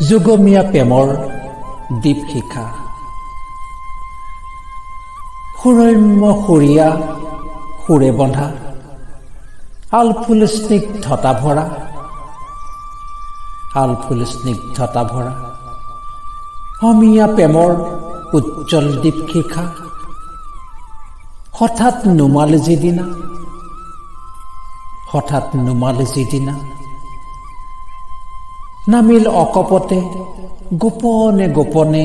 যুগমীয়া প্ৰেমৰ দীপশিখা সুৰম্য সুৰীয়া সুৰে বন্ধা আলফুল স্নিগ্ধতা ভৰা অমীয়া প্ৰেমৰ উজ্জ্বল দীপশিখা হঠাৎ নুমালে যিদিনা নামিল অকপতে গোপনে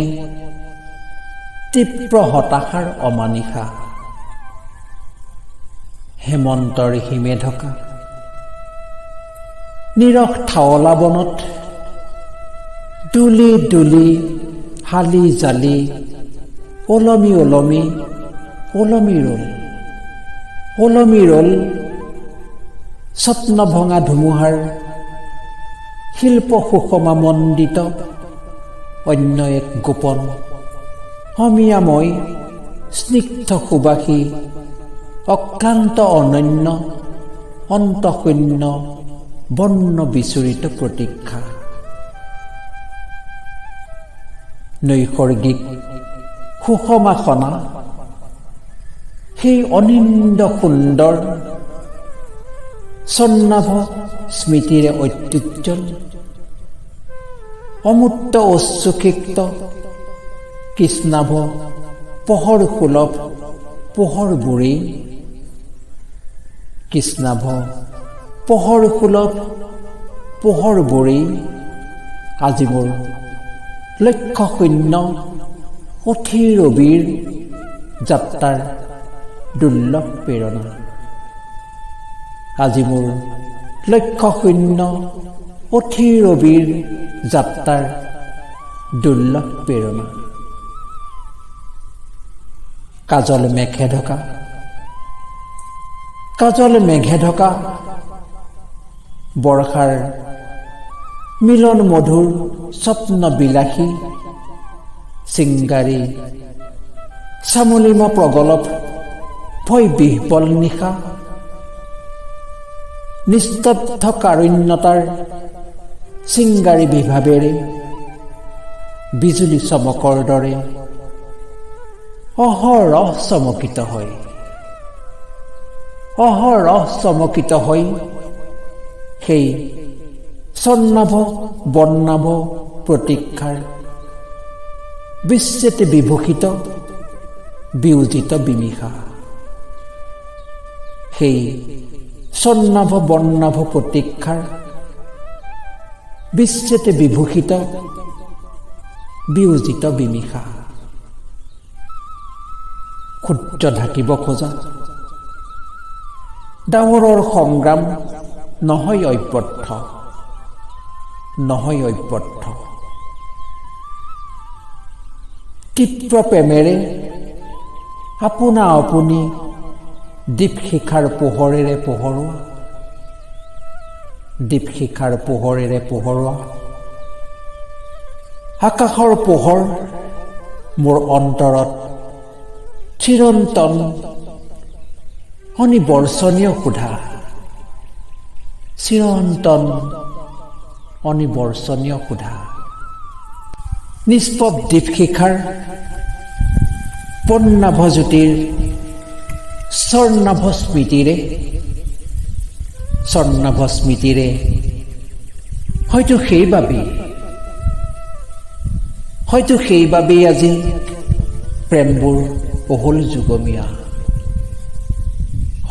তীব্ৰ হতাশাৰ অমানিশা হেমন্তৰ হিমে ঢকা নিৰখ থাৱলা বনত দুলি হালি জালি ওলমি ৰল স্বপ্ন ভঙা ধুমুহাৰ শিল্প সুষমা মণ্ডিত অন্য এক গোপন অমিয়াময় স্নিগ্ধ সুবাসী অক্লান্ত অনন্য অন্তশূন্য বৰ্ণ বিচৰিত প্ৰতীক্ষা নৈসৰ্গিক সুষমা সনা সেই অনিন্দ সুন্দৰ স্বৰ্ণাভ স্মৃতিৰে অত্যুজ্জ্বল অমূৰ্ত অশ্ৰুসিক্ত কৃষ্ণাভ পোহৰ সুলভ পোহৰবোৰেই আজি মোৰ লক্ষ্য শূন্য অথিৰ ৰবিৰ যাত্ৰাৰ দুৰ্লভ প্ৰেৰণা আজি মোৰ লক্ষ্য শূন্য অথিৰ ৰবিৰ যাত্ৰাৰ দুৰ্লভ প্ৰেৰণা কাজল মেঘে ঢকা বৰ্ষাৰ মিলন মধুৰ স্বপ্ন বিলাসী চিংগাৰী চামলিমা প্ৰগলভ ভয় বিহ্বল নিশা নিস্তব্ধ কাৰুণ্যতাৰ চিংগাৰী বিভাৱেৰে বিজুলী চমকৰ দৰে অহৰহ চমকিত হৈ সেই স্বৰ্ণাভ বৰ্ণাভ প্ৰতীক্ষাৰ বিচ্ছেদ বিভূষিত বিউজিত বিমিষা সেই স্বৰ্ণাভ বৰ্ণাভ প্ৰতীক্ষাৰ বিচ্ছেদ বিভূষিত বিউজিত বিমিষা সূৰ্য ঢাকিব খোজা ডাৱৰৰ সংগ্ৰাম নহয় অব্যৰ্থ তীব্ৰ প্ৰেমেৰে আপোনা আপুনি দীপশিখাৰ পোহৰেৰে পোহৰোৱা আকাশৰ পোহৰ মোৰ অন্তৰত চিৰন্তন অনিবৰ্ষণীয় সুধা নিষ্পপ দীপশিখাৰ পূৰ্ণাভ জ্যোতিৰ স্বৰ্ণাভ স্মৃতিৰে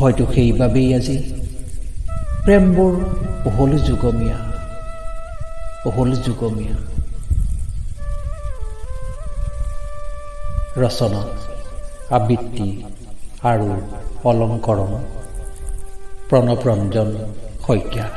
হয়তো সেইবাবেই আজি প্ৰেমবোৰ অহল যুগমীয়া ৰচনা আবৃত্তি আৰু অলংকৰণ প্ৰণৱ ৰঞ্জন শইকীয়া।